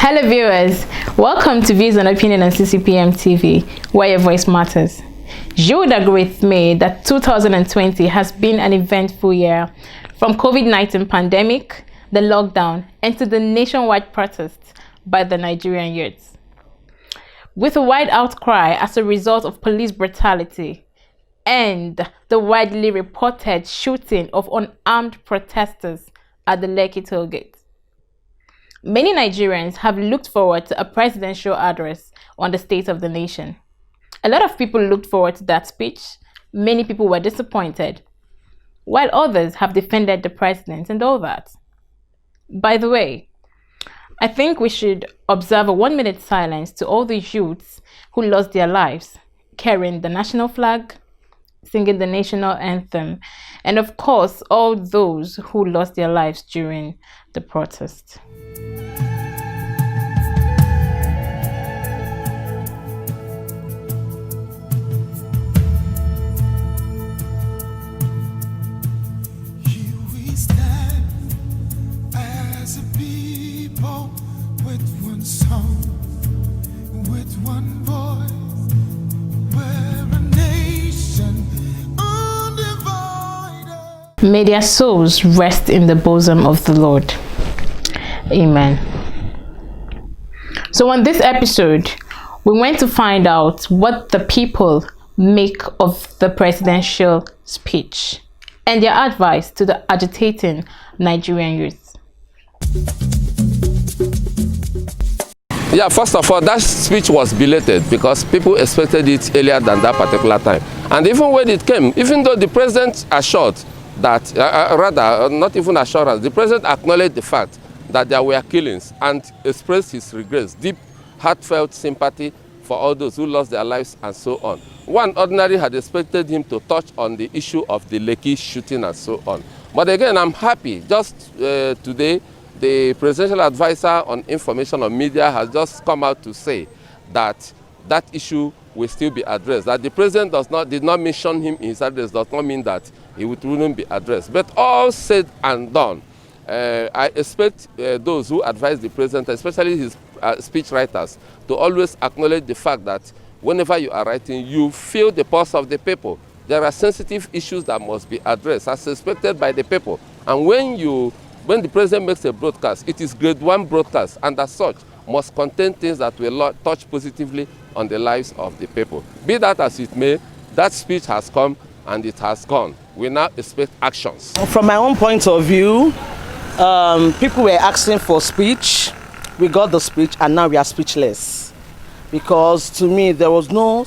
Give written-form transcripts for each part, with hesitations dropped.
Hello viewers, welcome to Views and Opinion on CCPM TV, where your voice matters. You would agree with me that 2020 has been an eventful year, from COVID-19 pandemic, the lockdown, and to the nationwide protests by the Nigerian youths. With a wide outcry as a result of police brutality and the widely reported shooting of unarmed protesters at the Lekki toll gate. Many Nigerians have looked forward to a presidential address on the state of the nation. A lot of people looked forward to that speech. Many people were disappointed, while others have defended the president and all that. By the way, I think we should observe a 1-minute silence to all the youths who lost their lives carrying the national flag, singing the national anthem, and of course, all those who lost their lives during the protest. May their souls rest in the bosom of the Lord. Amen. So on this episode, we went to find out what the people make of the presidential speech and their advice to the agitating Nigerian youth. Yeah, first of all, that speech was belated because people expected it earlier than that particular time. And even when it came, even though the president assured that, not even assurance, the president acknowledged the fact that there were killings and expressed his regrets, deep, heartfelt sympathy for all those who lost their lives and so on. One ordinary had expected him to touch on the issue of the Lekki shooting and so on. But again, I'm happy. Just today, the presidential advisor on information on media has just come out to say that that issue will still be addressed. That the president did not mention him in his address does not mean that it wouldn't be addressed. But all said and done, I expect those who advise the president, especially his speech writers, to always acknowledge the fact that whenever you are writing, you feel the pulse of the people. There are sensitive issues that must be addressed as expected by the people. And when the president makes a broadcast, it is grade 1 broadcast, and as such must contain things that will touch positively on the lives of the people. Be that as it may, that speech has come and it has gone. We now expect actions. From my own point of view, people were asking for speech. We got the speech and now we are speechless. Because to me, there was no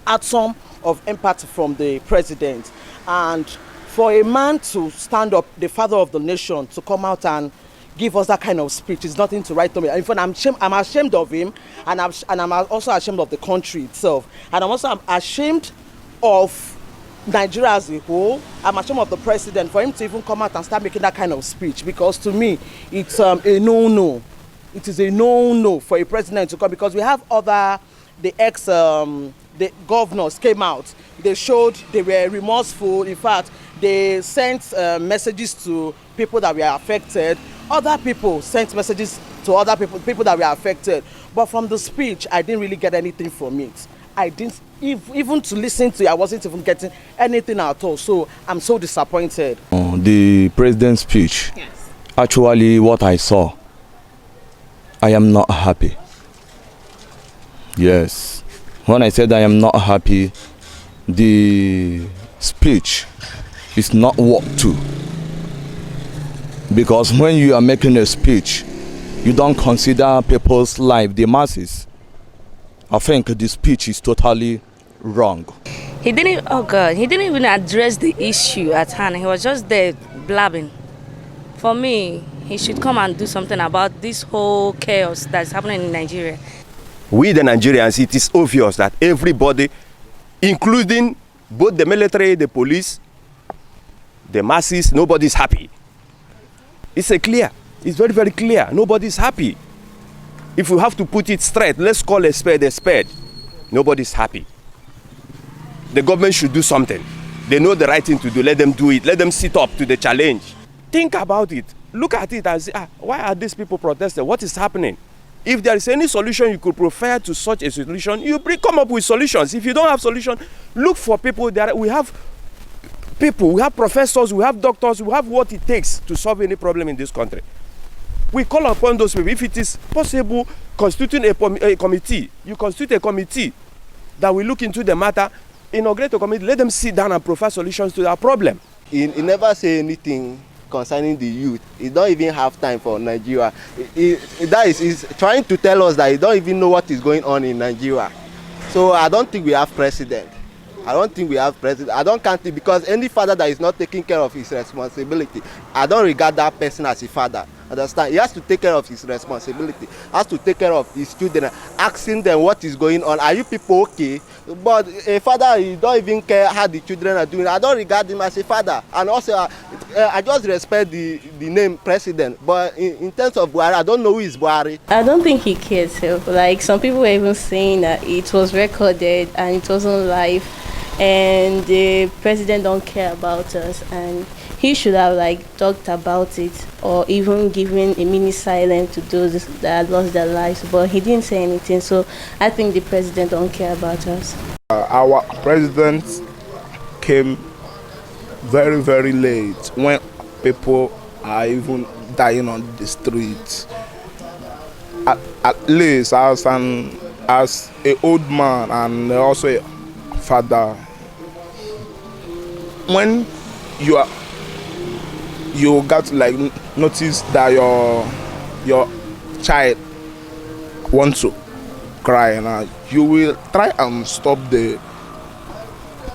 atom of empathy from the president. And for a man to stand up, the father of the nation, to come out and give us that kind of speech is nothing to write to me. In fact, I'm ashamed of him, and I'm also ashamed of the country itself. And I'm also ashamed of Nigeria as a whole. I'm ashamed of the president for him to even come out and start making that kind of speech, because to me, it's a no-no. It is a no-no for a president to come, because we have the governors came out. They showed they were remorseful. In fact, they sent messages to people that were affected. Other people sent messages to other people that were affected. But from the speech, I didn't really get anything from it. I didn't even to listen to it, I wasn't even getting anything at all. So I'm so disappointed. The president's speech, yes. Actually what I saw, I am not happy. Yes. When I said I am not happy, the speech is not worked to. Because when you are making a speech, you don't consider people's life, the masses. I think the speech is totally wrong. He didn't even address the issue at hand. He was just there blabbing. For me, he should come and do something about this whole chaos that's happening in Nigeria. We the Nigerians, it is obvious that everybody, including both the military, the police, the masses, nobody's happy. It's clear. It's very, very clear. Nobody's happy. If we have to put it straight, let's call a spade a spade. Nobody's happy. The government should do something. They know the right thing to do. Let them do it. Let them sit up to the challenge. Think about it. look at it and say, why are these people protesting? What is happening? If there is any solution you could prefer to such a solution, come up with solutions. If you don't have solution, look for people. We have people, we have professors, we have doctors, we have what it takes to solve any problem in this country. We call upon those people. If it is possible, constituting a committee, you constitute a committee that will look into the matter, inaugurate a committee, let them sit down and provide solutions to that problem. He never say anything concerning the youth. He don't even have time for Nigeria. He's trying to tell us that he don't even know what is going on in Nigeria. So I don't think we have president. I don't count it, because any father that is not taking care of his responsibility, I don't regard that person as a father. Understand? He has to take care of his responsibility. Has to take care of his children, asking them what is going on. Are you people okay? But a father, he don't even care how the children are doing. I don't regard him as a father. And also, I just respect the name president. But in terms of Buhari, I don't know who is Buhari. I don't think he cares. Like, some people were even saying that it was recorded and it wasn't live, and the president don't care about us, and he should have talked about it, or even given a mini silence to those that lost their lives, but he didn't say anything. So I think the president don't care about us. Our president came very, very late, when people are even dying on the streets. At least as an old man and also a father, when you got notice that your child wants to cry, now you will try and stop the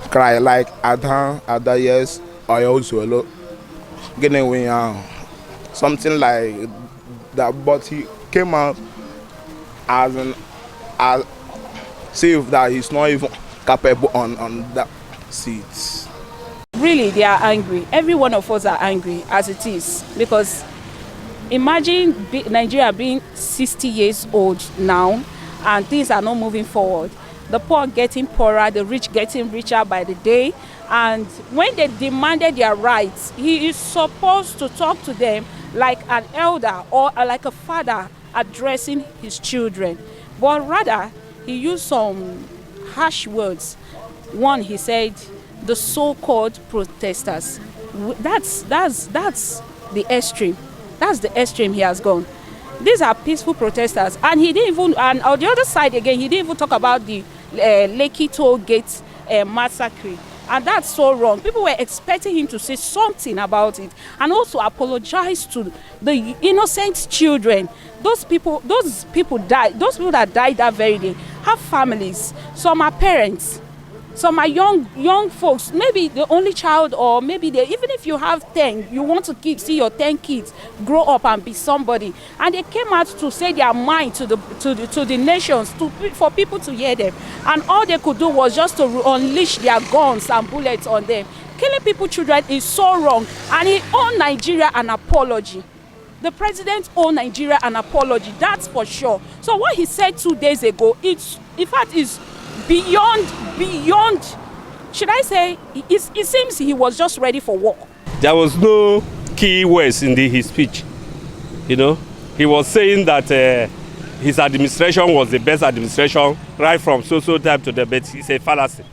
cry, like Ada yes, I also getting away something like that. But he came out as safe that he's not even capable on that seat. Really, they are angry. Every one of us are angry as it is, because imagine Nigeria being 60 years old now and things are not moving forward. The poor getting poorer, the rich getting richer by the day. And when they demanded their rights, he is supposed to talk to them like an elder or like a father addressing his children. But rather, he used some harsh words. One, he said, the so-called protesters. That's the extreme. That's the extreme he has gone. These are peaceful protesters, and he didn't even. And on the other side again, he didn't even talk about the Lekki toll gate massacre, and that's so wrong. People were expecting him to say something about it, and also apologize to the innocent children. Those people died. Those people that died that very day have families. Some are parents. Some are young folks, maybe the only child, or maybe even if you have 10, you want to see your 10 kids grow up and be somebody. And they came out to say their mind to the nations, for people to hear them. And all they could do was just to unleash their guns and bullets on them. Killing people's children is so wrong. And he owed Nigeria an apology. The president owed Nigeria an apology, that's for sure. So what he said 2 days ago, in fact, is beyond, should I say, it seems he was just ready for war. There was no key words in his speech. He was saying that his administration was the best administration right from so time to the but it's a fallacy.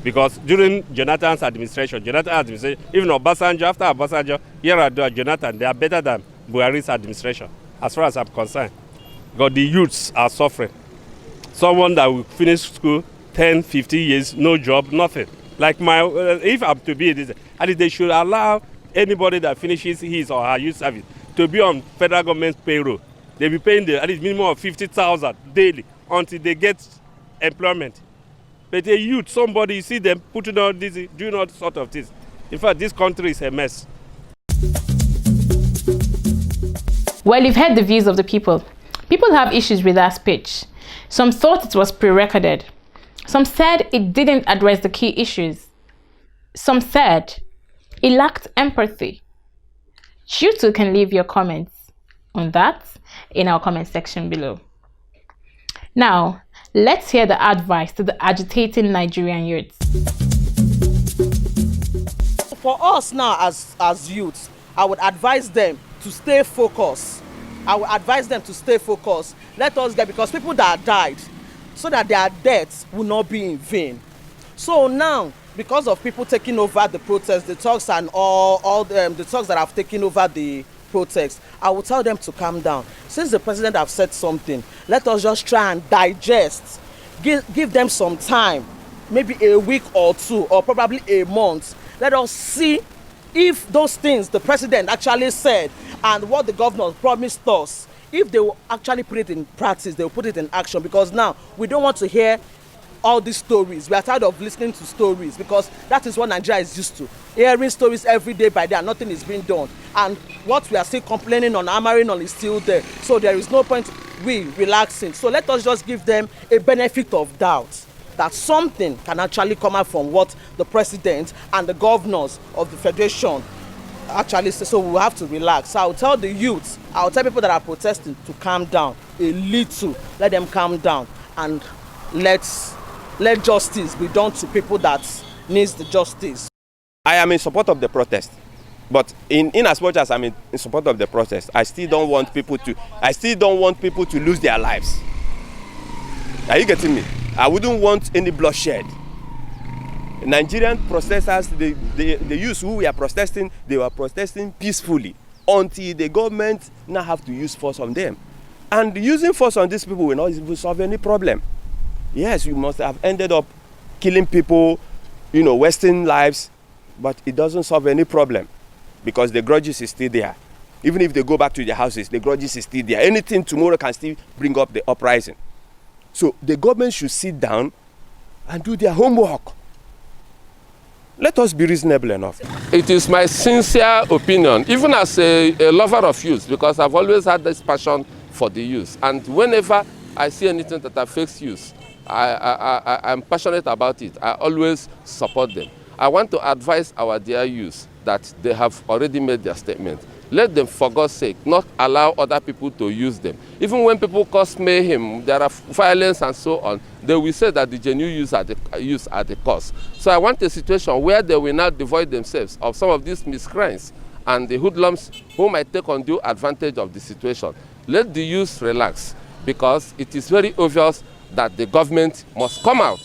Because during Jonathan's administration, even Obasanjo, after Obasanjo, Jonathan, they are better than Buhari's administration, as far as I'm concerned. Because the youths are suffering. Someone that will finish school 10, 15 years, no job, nothing. Like if I'm to be this, and they should allow anybody that finishes his or her youth service to be on federal government payroll. They'll be paying at least minimum of 50,000 daily until they get employment. But a youth, somebody, you see them putting on this, doing all sort of things. In fact, this country is a mess. Well, you've heard the views of the people. People have issues with that speech. Some thought it was pre-recorded. Some said it didn't address the key issues. Some said it lacked empathy. You too can leave your comments on that in our comment section below. Now, let's hear the advice to the agitating Nigerian youths. For us now as youths, I would advise them to stay focused. I will advise them to stay focused. Let us get, because people that died, so that their deaths will not be in vain. So now, because of people taking over the protest, the thugs and all the thugs that have taken over the protest, I will tell them to calm down. Since the president have said something, let us just try and digest. Give them some time, maybe a week or two, or probably a month. Let us see if those things the president actually said and what the governor promised us, if they will actually put it in practice, they will put it in action. Because now we don't want to hear all these stories. We are tired of listening to stories, because that is what Nigeria is used to. Hearing stories every day by day and nothing is being done. And what we are still complaining on, hammering on, is still there. So there is no point we relaxing. So let us just give them a benefit of doubt that something can actually come out from what the president and the governors of the federation actually say. So we will have to relax. So I will tell the youth, I will tell people that are protesting to calm down a little. Let them calm down, and let justice be done to people that needs the justice. I am in support of the protest, but in as much as I'm in support of the protest, I still don't want people to lose their lives. Are you getting me? I wouldn't want any bloodshed. Nigerian protesters, the youth who were protesting, they were protesting peacefully until the government now have to use force on them. And using force on these people will not even solve any problem. Yes, you must have ended up killing people, wasting lives, but it doesn't solve any problem, because the grudges is still there. Even if they go back to their houses, the grudges is still there. Anything tomorrow can still bring up the uprising. So the government should sit down and do their homework. Let us be reasonable enough. It is my sincere opinion, even as a lover of youth, because I've always had this passion for the youth. And whenever I see anything that affects youth, I'm passionate about it. I always support them. I want to advise our dear youth that they have already made their statement. Let them, for God's sake, not allow other people to use them. Even when people cause mayhem, there are violence and so on, they will say that the genuine use are the cause. So I want a situation where they will not devoid themselves of some of these miscreants and the hoodlums who might take undue advantage of the situation. Let the youth relax, because it is very obvious that the government must come out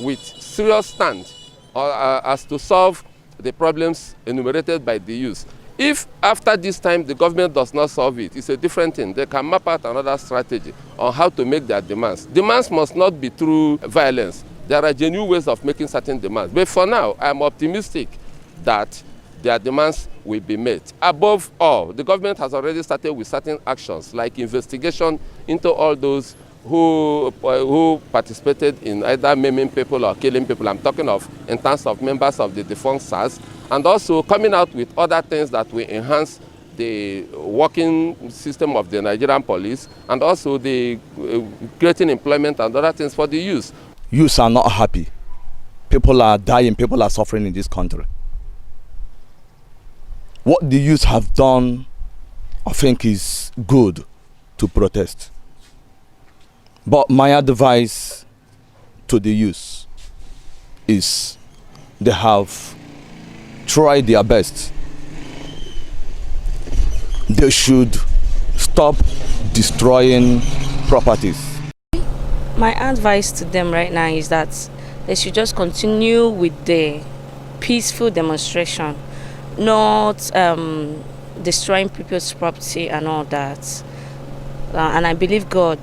with serious stand as to solve the problems enumerated by the youth. If after this time the government does not solve it, it's a different thing. They can map out another strategy on how to make their demands. Demands must not be through violence. There are genuine ways of making certain demands. But for now, I'm optimistic that their demands will be met. Above all, the government has already started with certain actions, like investigation into all those who participated in either maiming people or killing people. I'm talking of in terms of members of the defunct SARS, and also coming out with other things that will enhance the working system of the Nigerian police, and also the creating employment and other things for the youth. Youths are not happy. People are dying, people are suffering in this country. What the youth have done, I think, is good to protest. But my advice to the youth is they have tried their best. They should stop destroying properties. My advice to them right now is that they should just continue with the peaceful demonstration, not destroying people's property and all that. And I believe God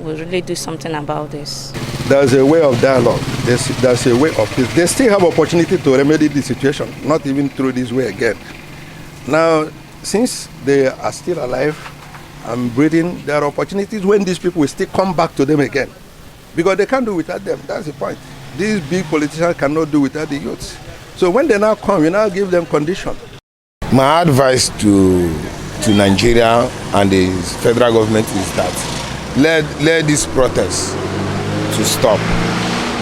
will really do something about this. There's a way of dialogue. There's a way of peace. They still have opportunity to remedy the situation, not even through this way again. Now, since they are still alive and breathing, there are opportunities when these people will still come back to them again. Because they can't do without them. That's the point. These big politicians cannot do without the youths. So when they now come, you now give them condition. My advice to Nigeria and the federal government is that let this protest to stop.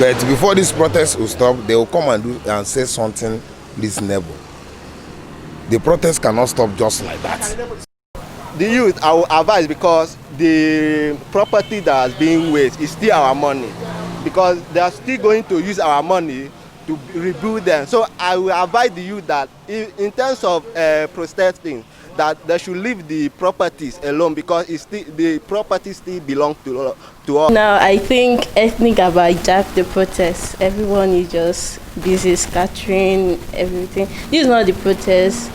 But before this protest will stop, they will come and say something reasonable. The protest cannot stop just like that. The youth, I will advise, because the property that has been waste is still our money, because they are still going to use our money to rebuild them. So I will advise the youth that in terms of protesting, that they should leave the properties alone because the properties still belong to us. Now, I think ethnic have hijacked the protest. Everyone is just busy scattering everything. This is not the protest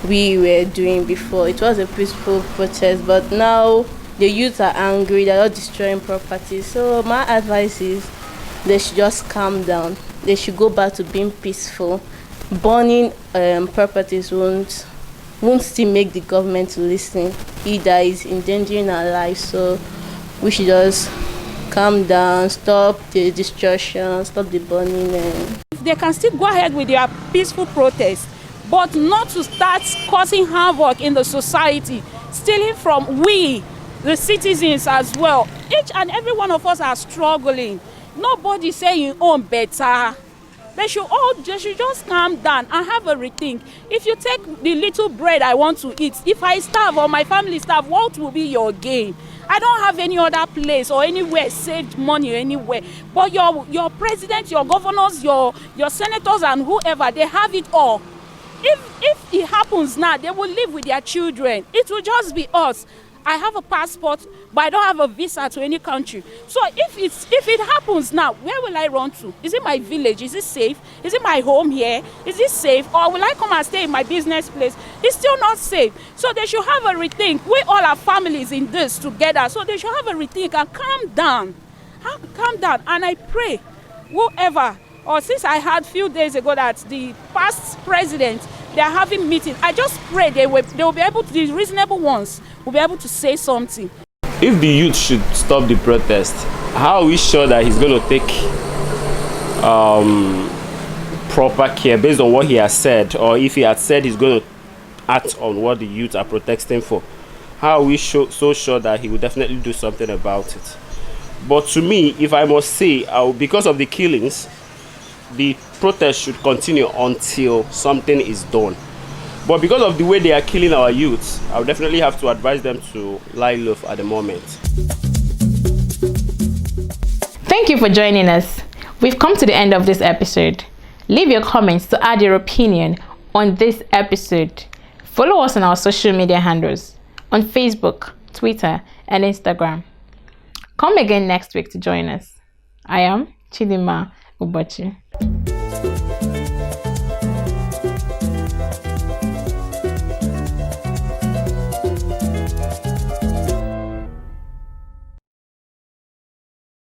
we were doing before. It was a peaceful protest, but now the youth are angry. They're not destroying property. So my advice is they should just calm down. They should go back to being peaceful. Burning properties won't still make the government to listen. Either is endangering our lives. So we should just calm down, stop the destruction, stop the burning. They can still go ahead with their peaceful protest, but not to start causing havoc in the society, stealing from we, the citizens as well. Each and every one of us are struggling. Nobody saying own better. They should just calm down and have a rethink. If you take the little bread I want to eat, if I starve or my family starve, what will be your gain? I don't have any other place or anywhere saved money anywhere. But your president, your governors, your senators and whoever, they have it all. If it happens now, they will live with their children. It will just be us. I have a passport, but I don't have a visa to any country. So if it happens now, where will I run to? Is it my village? Is it safe? Is it my home here? Is it safe? Or will I come and stay in my business place? It's still not safe. So they should have a rethink. We all are families in this together. So they should have a rethink and calm down. Calm down. And I pray, whoever, or since I heard a few days ago that the past president, they are having meetings, I just pray they will be able to, the reasonable ones, will be able to say something. If the youth should stop the protest, how are we sure that he's going to take proper care based on what he has said, or if he had said he's going to act on what the youth are protesting for? How are we so sure that he will definitely do something about it? But to me, if I must say, because of the killings, the protest should continue until something is done. But because of the way they are killing our youths, I would definitely have to advise them to lie low at the moment. Thank you for joining us. We've come to the end of this episode. Leave your comments to add your opinion on this episode. Follow us on our social media handles on Facebook, Twitter, and Instagram. Come again next week to join us. I am Chidima Ubochi.